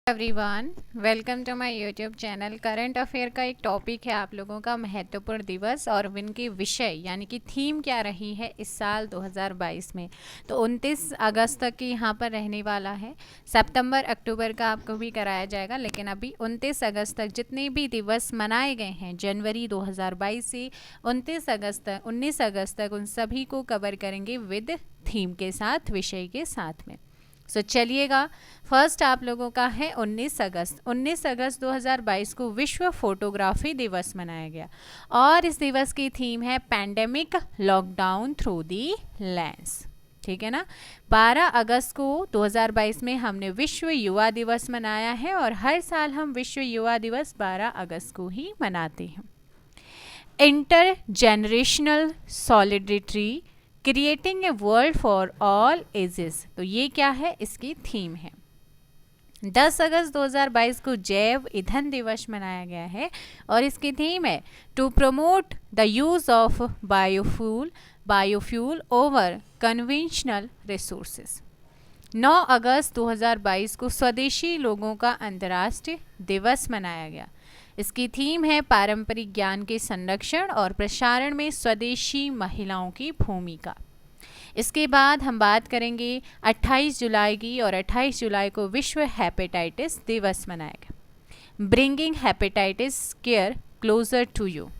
Everyone, welcome to my YouTube channel. Current affair का एक topic है आप लोगों का महत्वपूर्ण दिवस और इनकी विषय यानी कि थीम क्या रही है इस साल 2022 में। तो 29 अगस्त तक की यहाँ पर रहने वाला है। सितंबर अक्टूबर का आपको भी कराया जाएगा, लेकिन अभी 29 अगस्त तक जितने भी दिवस मनाए गए हैं जनवरी 2022 से 29 अगस्त तक 19 अगस्त तक उन सभी को कवर करेंगे विद थीम के साथ, विषय के साथ में। चलिएगा, फर्स्ट आप लोगों का है 19 अगस्त। 19 अगस्त 2022 को विश्व फोटोग्राफी दिवस मनाया गया और इस दिवस की थीम है pandemic lockdown through the lens. ठीक है ना। 12 अगस्त को 2022 में हमने विश्व युवा दिवस मनाया है और हर साल हम विश्व युवा दिवस 12 अगस्त को ही मनाते हैं। Inter generational solidarity creating a world for all ages, तो ये क्या है, इसकी थीम है। 10 अगस्त 2022 को जैव ईंधन दिवस मनाया गया है और इसकी थीम है to promote the use of biofuel over conventional resources. 9 अगस्त 2022 को स्वदेशी लोगों का अंतर्राष्ट्रीय दिवस मनाया गया। इसकी थीम है पारंपरिक ज्ञान के संरक्षण और प्रसारण में स्वदेशी महिलाओं की भूमिका। इसके बाद हम बात करेंगे 28 जुलाई की, और 28 जुलाई को विश्व हेपेटाइटिस दिवस मनाया गया। Bringing hepatitis care closer to you,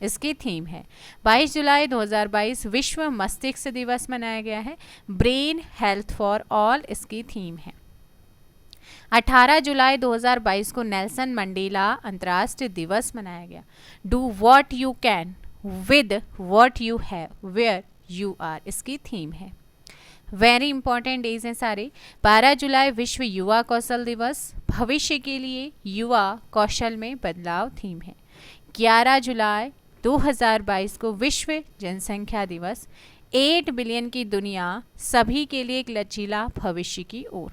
इसकी थीम है। 22 जुलाई 2022 विश्व मस्तिष्क दिवस मनाया गया है। ब्रेन हेल्थ फॉर ऑल, इसकी थीम है। 18 जुलाई 2022 को नेल्सन मंडेला अंतर्राष्ट्रीय दिवस मनाया गया। Do what you can with what you have where you are, इसकी थीम है। वेरी इंपॉर्टेंट डेज हैं सारे। 12 जुलाई विश्व युवा कौशल दिवस, भविष्य के लिए युवा कौशल में बदलाव, थीम है। 11 जुलाई 2022 को विश्व जनसंख्या दिवस, 8 बिलियन की दुनिया सभी के लिए एक लचीला भविष्य की ओर।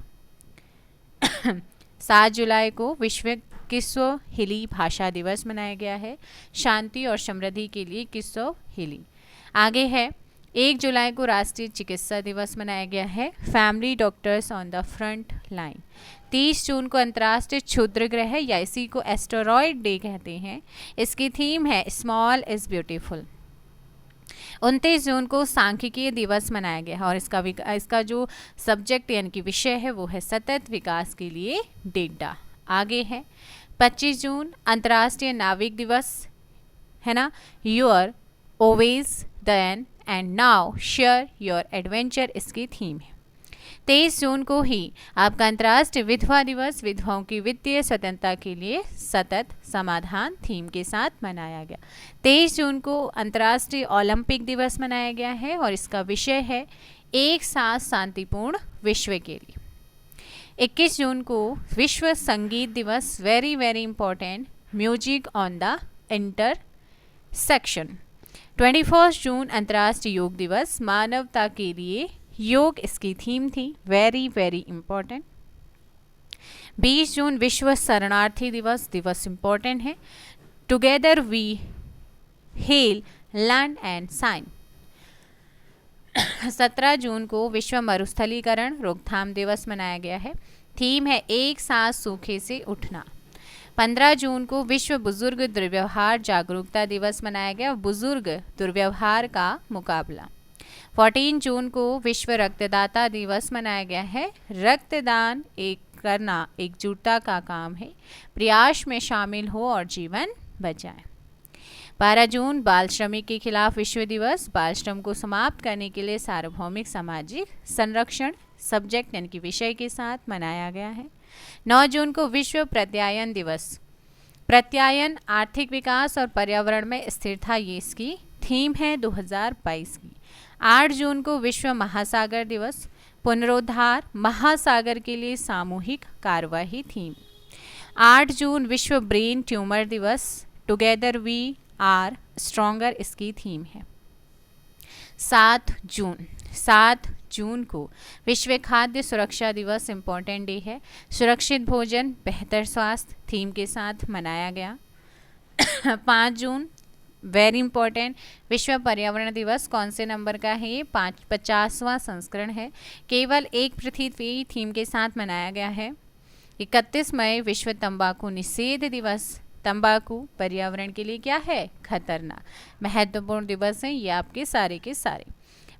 7 जुलाई को विश्व किस्वाहिली भाषा दिवस मनाया गया है, शांति और समृद्धि के लिए किस्वाहिली। आगे है 1 जुलाई को राष्ट्रीय चिकित्सा दिवस मनाया गया है, family doctors on the front line. 30 जून को अंतर्राष्ट्रीय क्षुद्र ग्रह या इसी को एस्टेरॉयड डे कहते हैं, इसकी थीम है स्मॉल इज ब्यूटीफुल। 29 जून को सांख्यिकीय दिवस मनाया गया है और इसका जो सब्जेक्ट यानी कि विषय है वो है सतत विकास के लिए डेटा। आगे है 25 जून अंतर्राष्ट्रीय नाविक दिवस है ना, your always then and now share your adventure, इसकी थीम है। 23 जून को ही आपका अंतर्राष्ट्रीय विधवा दिवस, विधवाओं की वित्तीय स्वतंत्रता के लिए सतत समाधान, थीम के साथ मनाया गया। 23 जून को अंतर्राष्ट्रीय ओलंपिक दिवस मनाया गया है और इसका विषय है एक साथ शांतिपूर्ण विश्व के लिए। 21 जून को विश्व संगीत दिवस, very very important, music on the intersection. 21 जून अंतर्राष्ट्रीय योग दिवस, मानवता के लिए योग, इसकी थीम थी, वेरी वेरी इंपॉर्टेंट। 20 जून विश्व शरणार्थी दिवस, दिवस इंपॉर्टेंट है, together we heal land and sign. 17 जून को विश्व मरुस्थलीकरण रोकथाम दिवस मनाया गया है, थीम है एक साथ सूखे से उठना। 15 जून को विश्व बुजुर्ग दुर्व्यवहार जागरूकता दिवस मनाया गया, बुजुर्ग दुर्व्यवहार का मुकाबला। 14 जून को विश्व रक्तदाता दिवस मनाया गया है, रक्तदान करना एकजुटता का काम है, प्रयास में शामिल हो और जीवन बचाएं। 12 जून बाल श्रमिक के खिलाफ विश्व दिवस, बाल श्रम को समाप्त करने के लिए सार्वभौमिक सामाजिक संरक्षण, सब्जेक्ट यानी कि विषय के साथ मनाया गया है। 9 जून को विश्व प्रत्यायन दिवस, प्रत्यायन आर्थिक विकास और पर्यावरण में स्थिरता, ये इसकी थीम है 2022 की। 8 जून को विश्व महासागर दिवस, पुनरुद्धार महासागर के लिए सामूहिक कार्यवाही, थीम। 8 जून विश्व ब्रेन ट्यूमर दिवस, टुगेदर वी आर स्ट्रॉन्गर, इसकी थीम है। 7 जून को विश्व खाद्य सुरक्षा दिवस, इंपॉर्टेंट डे है, सुरक्षित भोजन बेहतर स्वास्थ्य, थीम के साथ मनाया गया। 5 जून वेरी इंपॉर्टेंट विश्व पर्यावरण दिवस, कौन से नंबर का है ये, 50वां संस्करण है, केवल एक पृथ्वी थीम के साथ मनाया गया है। 31 मई विश्व तंबाकू निषेध दिवस। तंबाकू पर्यावरण के लिए क्या है? खतरनाक। महत्वपूर्ण दिवस हैं ये आपके सारे के सारे।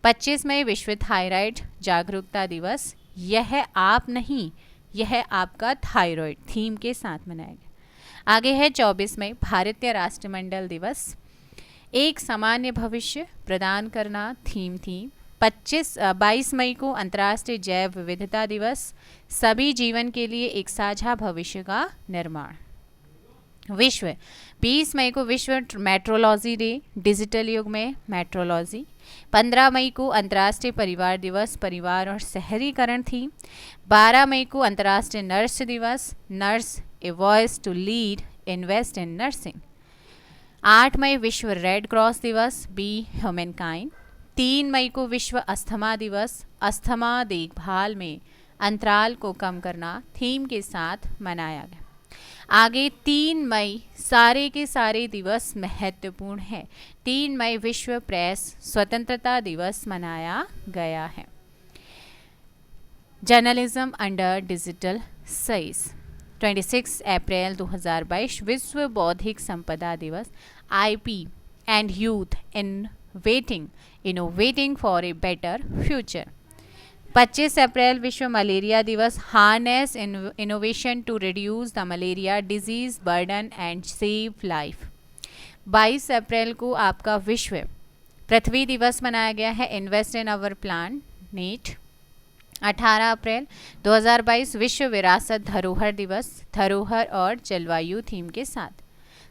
25 मई विश्व थायराइड जागरूकता दिवस। यह आप नहीं, यह आपका थायराइड थीम के साथ मनाया गया। आगे है 24 मई भारतीय राष्ट्रमंडल दिवस। एक सामान्य भविष्य प्रदान करना थीम थी। 22 मई को अंतर्राष्ट्रीय जैव विविधता दिवस। सभी जीवन के लिए एक साझा भविष्य का निर्माण। 20 मई को विश्व मेट्रोलॉजी डे, डिजिटल युग में मेट्रोलॉजी। 15 मई को अंतर्राष्ट्रीय परिवार दिवस, परिवार और शहरीकरण थी। 12 मई को अंतर्राष्ट्रीय नर्स दिवस, nurse a voice to lead, invest in nursing. 8 मई विश्व रेड क्रॉस दिवस, बी ह्यूमनकाइंड। 3 मई को विश्व अस्थमा दिवस, अस्थमा देखभाल में अंतराल को कम करना थीम के साथ मनाया गया। आगे 3 मई सारे के सारे दिवस महत्वपूर्ण है। 3 मई विश्व प्रेस स्वतंत्रता दिवस मनाया गया है। Journalism under digital siege. 26 अप्रैल 2022 विश्व बौद्धिक संपदा दिवस। IP and youth innovating for a better future. 25 अप्रैल विश्व मलेरिया दिवस। Harness innovation to reduce the malaria disease burden and save life. 22 अप्रैल को आपका विश्व पृथ्वी दिवस मनाया गया है। Invest in our planet. 18 अप्रैल 2022 विश्व विरासत धरोहर दिवस, धरोहर और जलवायु थीम के साथ।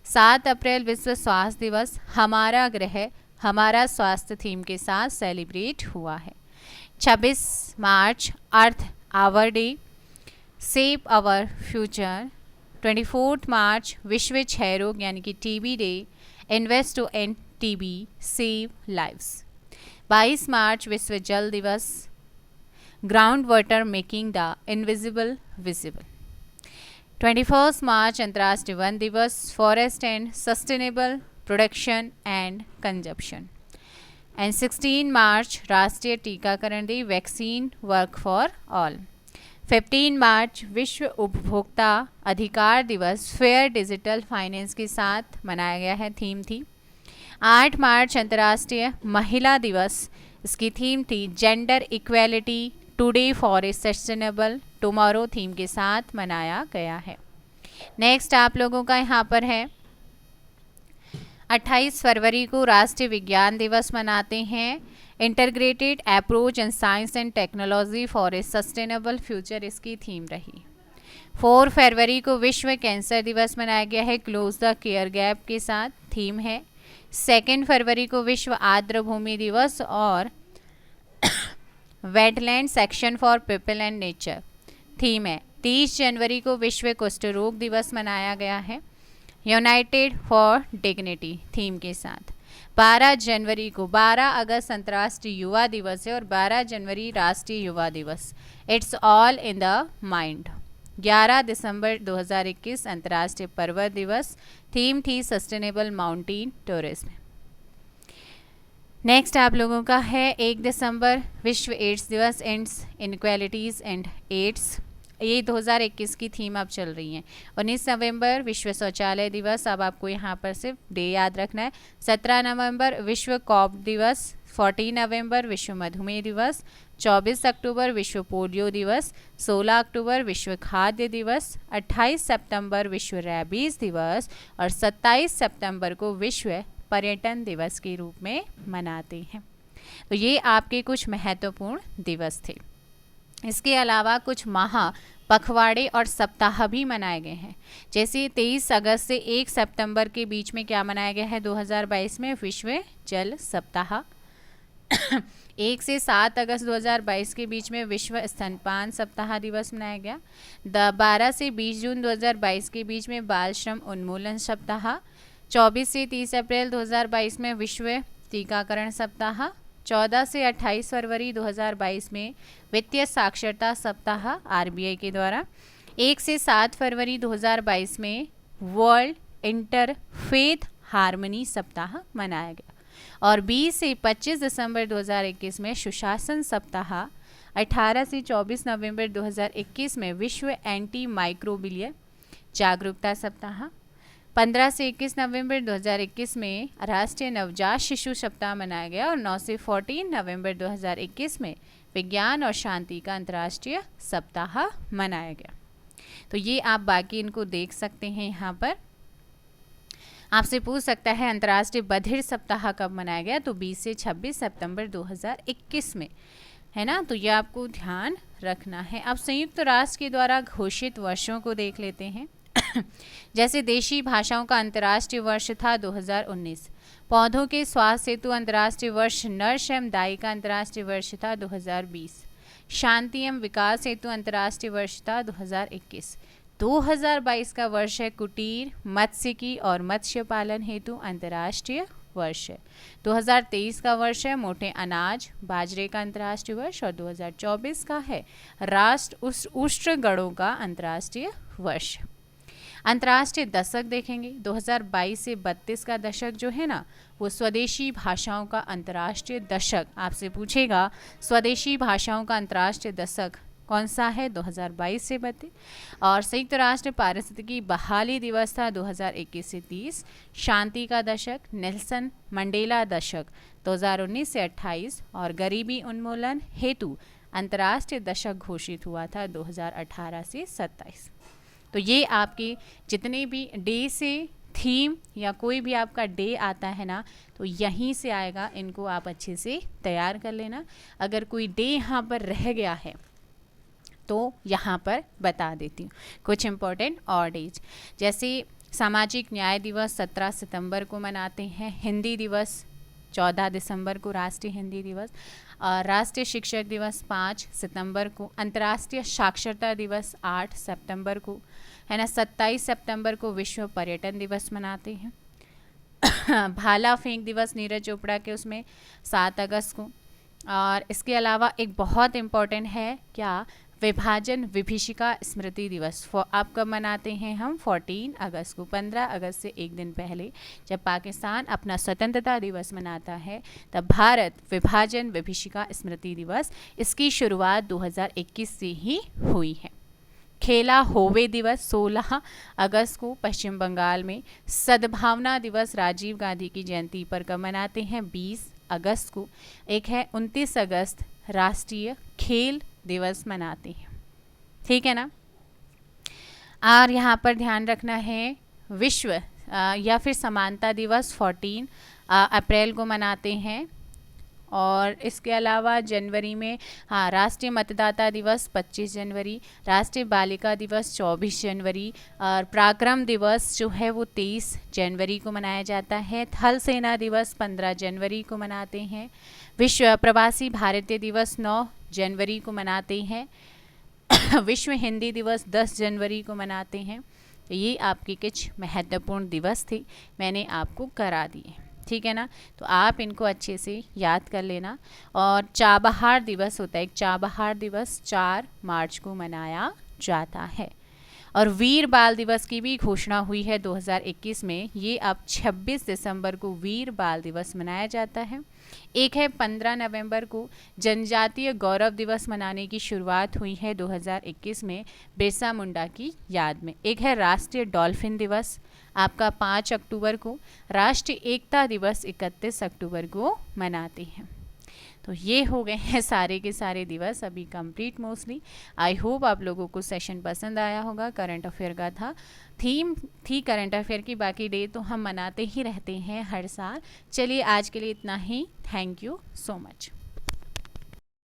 7 अप्रैल विश्व स्वास्थ्य दिवस, हमारा ग्रह हमारा स्वास्थ्य थीम के साथ सेलिब्रेट हुआ है। 26 मार्च Earth Hour Day, save our future. 24 मार्च विश्व क्षय रोग यानी कि TB day, invest to end TB, save lives. 22 मार्च विश्व जल दिवस, ground water making the invisible visible. 21 मार्च अंतर्राष्ट्रीय वन दिवस, forest and sustainable production and consumption. And 16 मार्च राष्ट्रीय टीकाकरण दी, वैक्सीन वर्क फॉर ऑल। 15 मार्च विश्व उपभोक्ता अधिकार दिवस, फेयर डिजिटल फाइनेंस के साथ मनाया गया है, थीम थी। 8 मार्च अंतर्राष्ट्रीय महिला दिवस, इसकी थीम थी gender equality today for a sustainable tomorrow, theme के साथ मनाया गया है। नेक्स्ट आप लोगों का यहाँ पर है 28 फरवरी को राष्ट्रीय विज्ञान दिवस मनाते हैं। Integrated approach in science and technology for a sustainable future इसकी थीम रही। 4 फरवरी को विश्व कैंसर दिवस मनाया गया है, क्लोज द केयर गैप के साथ थीम है। 2 फरवरी को विश्व आर्द्र भूमि दिवस और wetland section for people and nature theme है। 30 जनवरी को विश्व कुष्ठ रोग दिवस मनाया गया है, यूनाइटेड फॉर डिग्निटी थीम के साथ। 12 अगस्त अंतर्राष्ट्रीय युवा दिवस है और 12 जनवरी राष्ट्रीय युवा दिवस, it's all in the mind. 11 दिसंबर 2021 अंतर्राष्ट्रीय पर्वत दिवस, थीम थी सस्टेनेबल माउंटेन टूरिज्म। नेक्स्ट आप लोगों का है 1 दिसंबर विश्व एड्स दिवस, एंड्स इनइक्वालिटीज़ एंड एड्स, ये 2021 की थीम अब चल रही है। 19 नवंबर विश्व शौचालय दिवस, अब आपको यहाँ पर सिर्फ डे याद रखना है। 17 नवंबर विश्व कॉप दिवस, 14 नवंबर विश्व मधुमेह दिवस, 24 अक्टूबर विश्व पोलियो दिवस, 16 अक्टूबर विश्व खाद्य दिवस, 28 सितंबर विश्व रैबीज दिवस और 27 सितंबर को विश्व पर्यटन दिवस के रूप में मनाते हैं। तो ये आपके कुछ महत्वपूर्ण दिवस थे। इसके अलावा कुछ माह, पखवाड़े और सप्ताह भी मनाए गए हैं। जैसे 23 अगस्त से 1 सितंबर के बीच में क्या मनाया गया है 2022 में, विश्व जल सप्ताह। 1 से 7 अगस्त 2022 के बीच में विश्व स्तनपान सप्ताह दिवस मनाया गया। 12 से 20 जून 2022 के बीच में बाल श्रम उन्मूलन सप्ताह। 24 से 30 अप्रैल 2022 में विश्व टीकाकरण सप्ताह। 14 से 28 फरवरी 2022 में वित्तीय साक्षरता सप्ताह RBI के द्वारा। 1 से 7 फरवरी 2022 में वर्ल्ड इंटरफेथ हार्मनी सप्ताह मनाया गया और 20 से 25 दिसंबर 2021 में सुशासन सप्ताह 18 से 24 नवंबर 2021 में विश्व एंटी माइक्रोबियल जागरूकता सप्ताह। 15 से 21 नवंबर 2021 में राष्ट्रीय नवजात शिशु सप्ताह मनाया गया और 9 से 14 नवंबर 2021 में विज्ञान और शांति का अंतर्राष्ट्रीय सप्ताह मनाया गया। तो ये आप बाकी इनको देख सकते हैं। यहाँ पर आपसे पूछ सकता है अंतर्राष्ट्रीय बधिर सप्ताह कब मनाया गया, तो 20 से 26 सितंबर 2021 में, है ना। तो ये आपको ध्यान रखना है। अब संयुक्त राष्ट्र के द्वारा घोषित वर्षों को देख लेते हैं। जैसे देशी भाषाओं का अंतर्राष्ट्रीय वर्ष था 2019, पौधों के स्वास्थ्य हेतु अंतर्राष्ट्रीय वर्ष नर्स एवं दाई का अंतर्राष्ट्रीय वर्ष था 2020, शांति एवं विकास हेतु अंतर्राष्ट्रीय वर्ष था 2021। 2022 का वर्ष है कुटीर, मत्स्यिकी और मत्स्य पालन हेतु अंतर्राष्ट्रीय वर्ष है। 2023 का वर्ष है मोटे अनाज बाजरे का अंतर्राष्ट्रीय वर्ष और 2024 का है राष्ट्र उष्ण गणों का अंतर्राष्ट्रीय वर्ष। अंतर्राष्ट्रीय दशक देखेंगे। 2022 से 32 का दशक जो है ना, वो स्वदेशी भाषाओं का अंतर्राष्ट्रीय दशक। आपसे पूछेगा स्वदेशी भाषाओं का अंतर्राष्ट्रीय दशक कौन सा है, 2022 से 32। और संयुक्त राष्ट्र पारिस्थितिकी बहाली दिवस था 2021 से 30। शांति का दशक नेल्सन मंडेला दशक 2019 से 28 और गरीबी उन्मूलन हेतु अंतर्राष्ट्रीय दशक घोषित हुआ था 2018 से 27। तो ये आपके जितने भी डे से थीम या कोई भी आपका डे आता है ना, तो यहीं से आएगा। इनको आप अच्छे से तैयार कर लेना। अगर कोई डे यहाँ पर रह गया है तो यहाँ पर बता देती हूँ कुछ इम्पोर्टेंट और डेज। जैसे सामाजिक न्याय दिवस 17 सितंबर को मनाते हैं, हिंदी दिवस 14 दिसंबर को राष्ट्रीय हिंदी दिवस, राष्ट्रीय शिक्षक दिवस 5 सितंबर को, अंतर्राष्ट्रीय साक्षरता दिवस 8 सितंबर को, है ना। 27 सितंबर को विश्व पर्यटन दिवस मनाते हैं। भाला फेंक दिवस नीरज चोपड़ा के उसमें 7 अगस्त को। और इसके अलावा एक बहुत इम्पोर्टेंट है क्या, विभाजन विभीषिका स्मृति दिवस आप कब मनाते हैं हम, 14 अगस्त को। 15 अगस्त से एक दिन पहले जब पाकिस्तान अपना स्वतंत्रता दिवस मनाता है, तब भारत विभाजन विभीषिका स्मृति दिवस, इसकी शुरुआत 2021 से ही हुई है। खेला होवे दिवस 16 अगस्त को पश्चिम बंगाल में। सद्भावना दिवस राजीव गांधी की जयंती पर कब मनाते हैं, 20 अगस्त को। एक है 29 अगस्त राष्ट्रीय खेल दिवस मनाते हैं, ठीक है ना। और यहाँ पर ध्यान रखना है विश्व या फिर समानता दिवस 14 अप्रैल को मनाते हैं। और इसके अलावा जनवरी में राष्ट्रीय मतदाता दिवस 25 जनवरी, राष्ट्रीय बालिका दिवस 24 जनवरी और पराक्रम दिवस जो है वो 23 जनवरी को मनाया जाता है। थल सेना दिवस 15 जनवरी को मनाते हैं। विश्व प्रवासी भारतीय दिवस 9 जनवरी को मनाते हैं। विश्व हिंदी दिवस 10 जनवरी को मनाते हैं। तो ये आपके कुछ महत्वपूर्ण दिवस थे, मैंने आपको करा दिए, ठीक है ना। तो आप इनको अच्छे से याद कर लेना। और चाबहार दिवस होता है, एक चाबहार दिवस 4 मार्च को मनाया जाता है। और वीर बाल दिवस की भी घोषणा हुई है 2021 में। ये अब 26 दिसंबर को वीर बाल दिवस मनाया जाता है। एक है 15 नवंबर को जनजातीय गौरव दिवस मनाने की शुरुआत हुई है 2021 में बिरसा मुंडा की याद में। एक है राष्ट्रीय डॉल्फिन दिवस आपका 5 अक्टूबर को। राष्ट्रीय एकता दिवस 31 अक्टूबर को मनाते हैं। तो ये हो गए हैं सारे के सारे दिवस अभी कंप्लीट मोस्टली। आई होप आप लोगों को सेशन पसंद आया होगा। करंट अफेयर का था, थीम थी करंट अफेयर की। बाकी डे तो हम मनाते ही रहते हैं हर साल। चलिए आज के लिए इतना ही। Thank you so much.